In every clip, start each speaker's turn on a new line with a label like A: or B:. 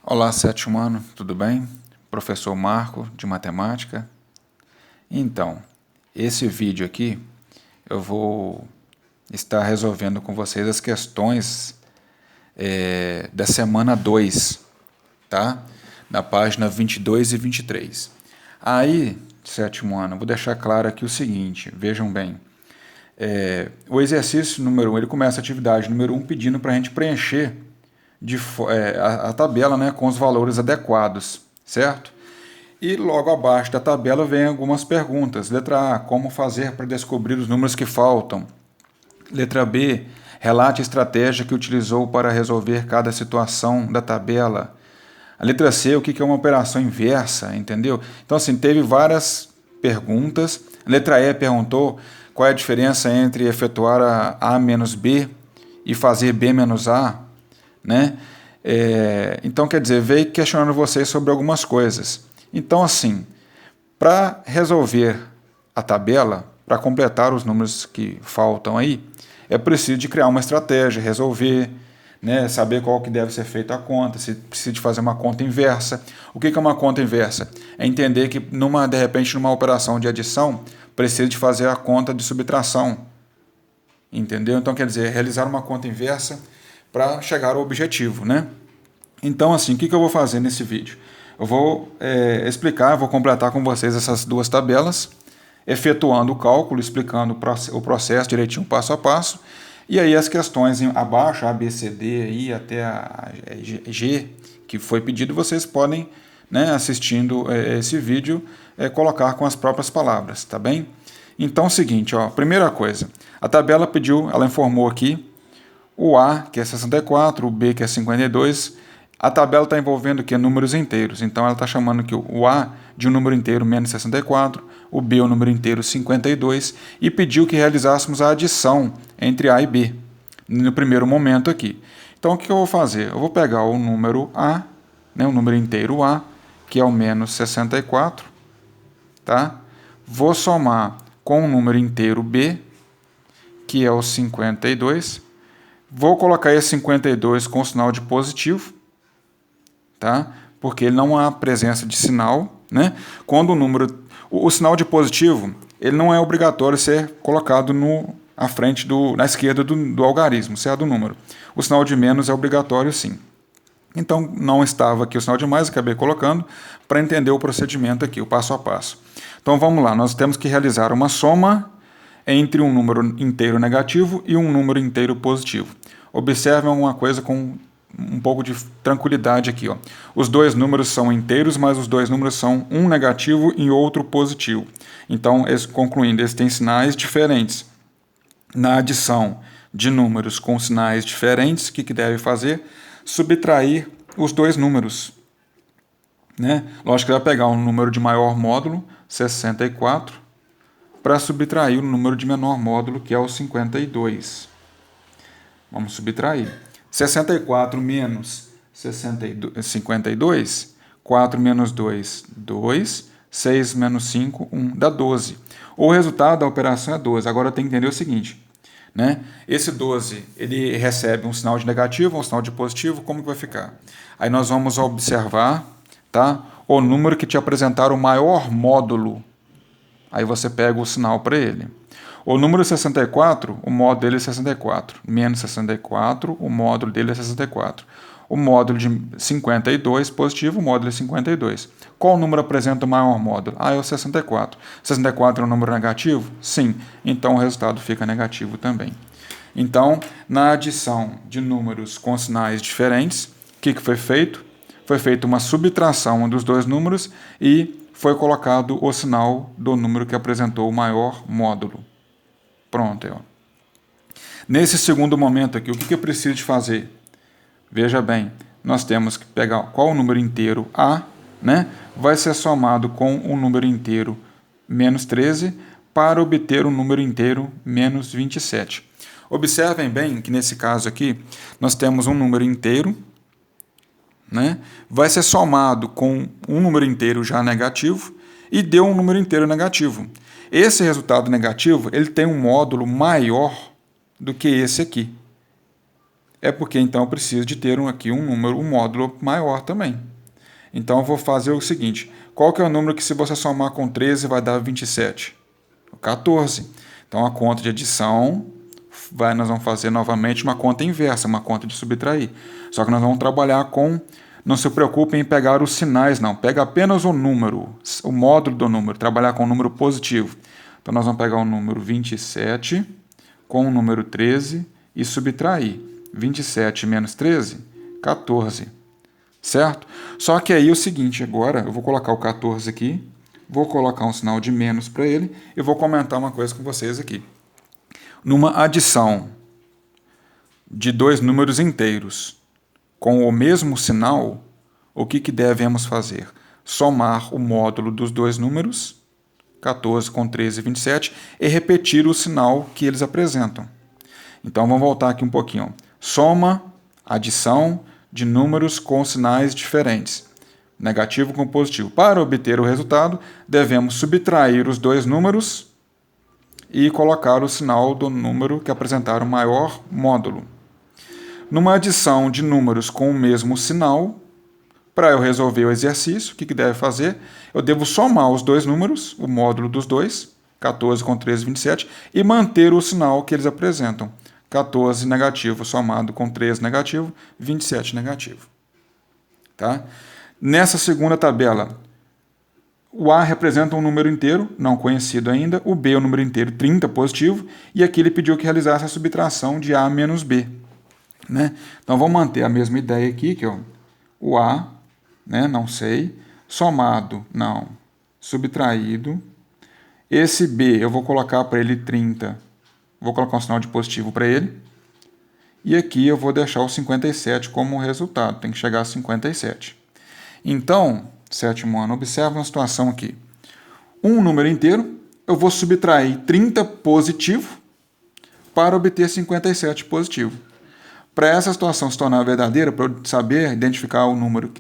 A: Olá, sétimo ano, tudo bem? Professor Marco, de Matemática. Então, esse vídeo aqui, eu vou estar resolvendo com vocês as questões da semana 2, tá? Na página 22 e 23. Aí, sétimo ano, eu vou deixar claro aqui o seguinte, vejam bem. O exercício número 1, ele começa a atividade número 1 pedindo para a gente preencher a tabela, né, com os valores adequados, certo? E logo abaixo da tabela vem algumas perguntas. Letra A, como fazer para descobrir os números que faltam? Letra B, relate a estratégia que utilizou para resolver cada situação da tabela. A letra C, o que é uma operação inversa, entendeu? Então, assim, teve várias perguntas. A letra E perguntou qual é a diferença entre efetuar a menos B e fazer B menos A, né? Então, quer dizer, veio questionando vocês sobre algumas coisas. Então, assim, para resolver a tabela, para completar os números que faltam aí, é preciso de criar uma estratégia, resolver, né, saber qual que deve ser feita a conta, se precisa de fazer uma conta inversa. O que é uma conta inversa? É entender que, de repente, numa operação de adição, precisa de fazer a conta de subtração. Entendeu? Então, quer dizer, realizar uma conta inversa para chegar ao objetivo, né? Então, assim, o que eu vou fazer nesse vídeo? Eu vou explicar, vou completar com vocês essas duas tabelas, efetuando o cálculo, explicando o processo direitinho, passo a passo, e aí as questões abaixo, A, B, C, D, aí até a G, que foi pedido, vocês podem, né, assistindo esse vídeo, colocar com as próprias palavras, tá bem? Então, é o seguinte, ó, primeira coisa, a tabela pediu, ela informou aqui, o A, que é 64, o B, que é 52, a tabela está envolvendo aqui números inteiros, então ela está chamando aqui o A de um número inteiro menos 64, o B o número inteiro 52, e pediu que realizássemos a adição entre A e B, no primeiro momento aqui. Então o que eu vou fazer? Eu vou pegar o número A, né, o número inteiro A, que é o menos 64, tá? Vou somar com o número inteiro B, que é o 52, vou colocar esse 52 com sinal de positivo, tá? Porque ele não há presença de sinal, né? Quando o sinal de positivo, ele não é obrigatório ser colocado à frente na esquerda do algarismo, certo? Do número. O sinal de menos é obrigatório, sim. Então, não estava aqui o sinal de mais, acabei colocando para entender o procedimento aqui, o passo a passo. Então, vamos lá, nós temos que realizar uma soma entre um número inteiro negativo e um número inteiro positivo. Observem uma coisa com um pouco de tranquilidade aqui, ó. Os dois números são inteiros, mas os dois números são um negativo e outro positivo. Então, concluindo, eles têm sinais diferentes. Na adição de números com sinais diferentes, o que deve fazer? Subtrair os dois números, né? Lógico que vai pegar um número de maior módulo, 64, para subtrair o número de menor módulo, que é o 52. Vamos subtrair. 64 menos 52, 4 menos 2, 2, 6 menos 5, 1, dá 12. O resultado da operação é 12. Agora tem que entender o seguinte, né? Esse 12, ele recebe um sinal de negativo, um sinal de positivo, como que vai ficar? Aí nós vamos observar, tá? O número que te apresentar o maior módulo. Aí você pega o sinal para ele. O número 64, o módulo dele é 64. Menos 64, o módulo dele é 64. O módulo de 52, positivo, o módulo é 52. Qual número apresenta o maior módulo? Ah, é o 64. 64 é um número negativo? Sim. Então o resultado fica negativo também. Então, na adição de números com sinais diferentes, o que foi feito? Foi feita uma subtração dos dois números e foi colocado o sinal do número que apresentou o maior módulo. Pronto. Ó. Nesse segundo momento aqui, o que eu preciso de fazer? Veja bem, nós temos que pegar qual o número inteiro A, né? Vai ser somado com o número inteiro menos 13 para obter o número inteiro menos 27. Observem bem que nesse caso aqui, nós temos um número inteiro, né? Vai ser somado com um número inteiro já negativo e deu um número inteiro negativo. Esse resultado negativo ele tem um módulo maior do que esse aqui. é porque então eu preciso de ter aqui um módulo maior também. Então eu vou fazer o seguinte, qual que é o número que se você somar com 13 vai dar 27? 14. Então a conta de adição, nós vamos fazer novamente uma conta inversa, uma conta de subtrair. Só que nós vamos trabalhar com, não se preocupe em pegar os sinais não, pega apenas o número, o módulo do número, trabalhar com o número positivo. Então nós vamos pegar o número 27 com o número 13 e subtrair. 27 menos 13, 14. Certo? Só que aí é o seguinte, agora eu vou colocar o 14 aqui, vou colocar um sinal de menos para ele e vou comentar uma coisa com vocês aqui. Numa adição de dois números inteiros com o mesmo sinal, o que devemos fazer? Somar o módulo dos dois números, 14 com 13 e 27, e repetir o sinal que eles apresentam. Então vamos voltar aqui um pouquinho. Soma, adição de números com sinais diferentes, negativo com positivo. Para obter o resultado, devemos subtrair os dois números e colocar o sinal do número que apresentar o maior módulo. Numa adição de números com o mesmo sinal, para eu resolver o exercício, o que deve fazer? Eu devo somar os dois números, o módulo dos dois, 14 com 13 e 27, e manter o sinal que eles apresentam. 14 negativo somado com 13 negativo, 27 negativo. Tá? Nessa segunda tabela, o A representa um número inteiro, não conhecido ainda, o B é um número inteiro 30 positivo, e aqui ele pediu que realizasse a subtração de A menos B. Né? Então vamos manter a mesma ideia aqui, que ó, o A, né, não sei, somado, não, subtraído. Esse B eu vou colocar para ele 30, vou colocar um sinal de positivo para ele. E aqui eu vou deixar o 57 como resultado, tem que chegar a 57. Então, sétimo ano, observa uma situação aqui. Um número inteiro, eu vou subtrair 30 positivo para obter 57 positivo. Para essa situação se tornar verdadeira, para eu saber identificar o número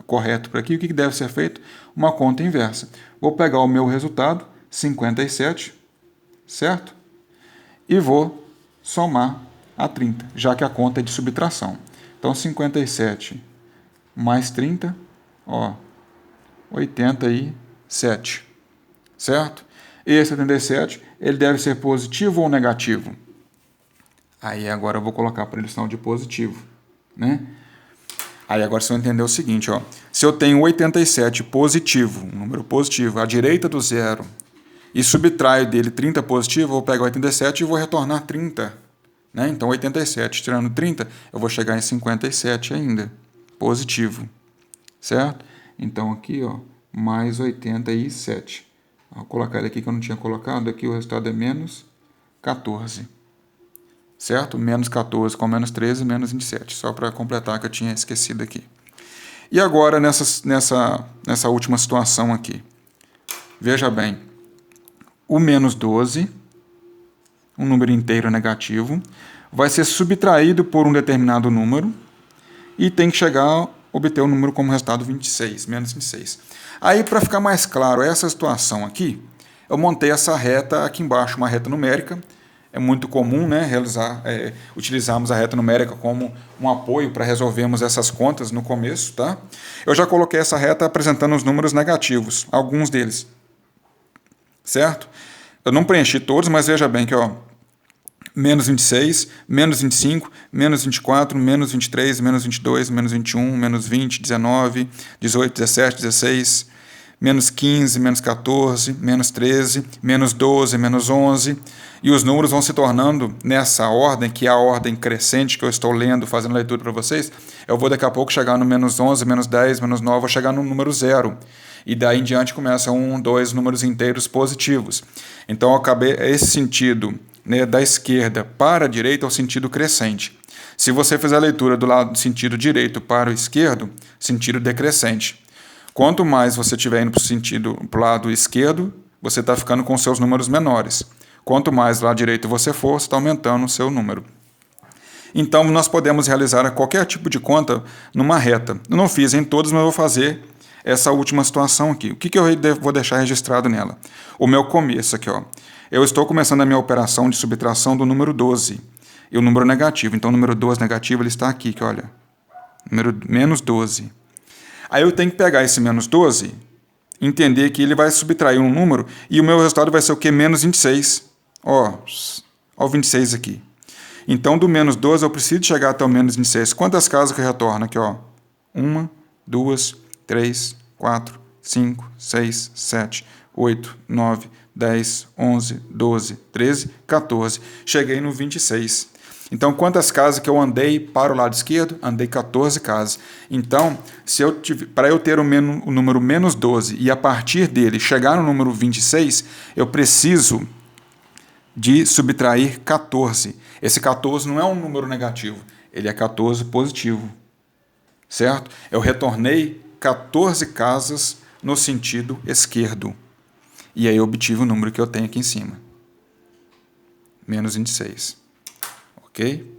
A: correto para aqui, o que deve ser feito? Uma conta inversa. Vou pegar o meu resultado, 57, certo? E vou somar a 30, já que a conta é de subtração. Então, 57 mais 30, ó, 87, certo? Esse 77, ele deve ser positivo ou negativo? Aí agora eu vou colocar para ele o sinal de positivo, né? Aí agora você vai entender o seguinte, ó. Se eu tenho 87 positivo, um número positivo, à direita do zero, e subtraio dele 30 positivo, eu vou pegar 87 e vou retornar 30. Né? Então 87 tirando 30, eu vou chegar em 57 ainda, positivo. Certo? Então aqui, ó, mais 87. Vou colocar ele aqui que eu não tinha colocado, aqui o resultado é menos 14. Certo? Menos 14 com menos 13, menos 27. Só para completar que eu tinha esquecido aqui. E agora nessa última situação aqui. Veja bem. O menos 12, um número inteiro negativo, vai ser subtraído por um determinado número e tem que chegar a obter o número como resultado 26, menos 26. Aí, para ficar mais claro essa situação aqui, eu montei essa reta aqui embaixo, uma reta numérica. É muito comum, né, utilizarmos a reta numérica como um apoio para resolvermos essas contas no começo. Tá? Eu já coloquei essa reta apresentando os números negativos, alguns deles. Certo? Eu não preenchi todos, mas veja bem que ó, menos 26, menos 25, menos 24, menos 23, menos 22, menos 21, menos 20, 19, 18, 17, 16, menos 15, menos 14, menos 13, menos 12, menos 11, e os números vão se tornando nessa ordem, que é a ordem crescente que eu estou lendo, fazendo leitura para vocês. Eu vou daqui a pouco chegar no menos 11, menos 10, menos 9, vou chegar no número 0. E daí em diante começa 1, 2 números inteiros positivos. Então eu acabei esse sentido, né, da esquerda para a direita é o sentido crescente. Se você fizer a leitura do lado do sentido direito para o esquerdo, sentido decrescente. Quanto mais você estiver indo para o lado esquerdo, você está ficando com seus números menores. Quanto mais lá direito você for, você está aumentando o seu número. Então, nós podemos realizar qualquer tipo de conta numa reta. Eu não fiz em todos, mas vou fazer essa última situação aqui. O que eu vou deixar registrado nela? O meu começo aqui, ó. Eu estou começando a minha operação de subtração do número 12. e o número negativo. Então, o número 12 negativo ele está aqui, que olha, número menos 12. Aí eu tenho que pegar esse menos 12, entender que ele vai subtrair um número e o meu resultado vai ser o quê? Menos 26. Ó o 26 aqui. Então, do menos 12 eu preciso chegar até o menos 26. Quantas casas que eu retorno aqui? Ó? 1, 2, 3, 4, 5, 6, 7, 8, 9, 10, 11, 12, 13, 14. Cheguei no 26. Então, quantas casas que eu andei para o lado esquerdo? Andei 14 casas. Então, para eu ter o número menos 12 e a partir dele chegar no número 26, eu preciso de subtrair 14. Esse 14 não é um número negativo, ele é 14 positivo. Certo? Eu retornei 14 casas no sentido esquerdo. E aí eu obtive o número que eu tenho aqui em cima. Menos 26. Ok?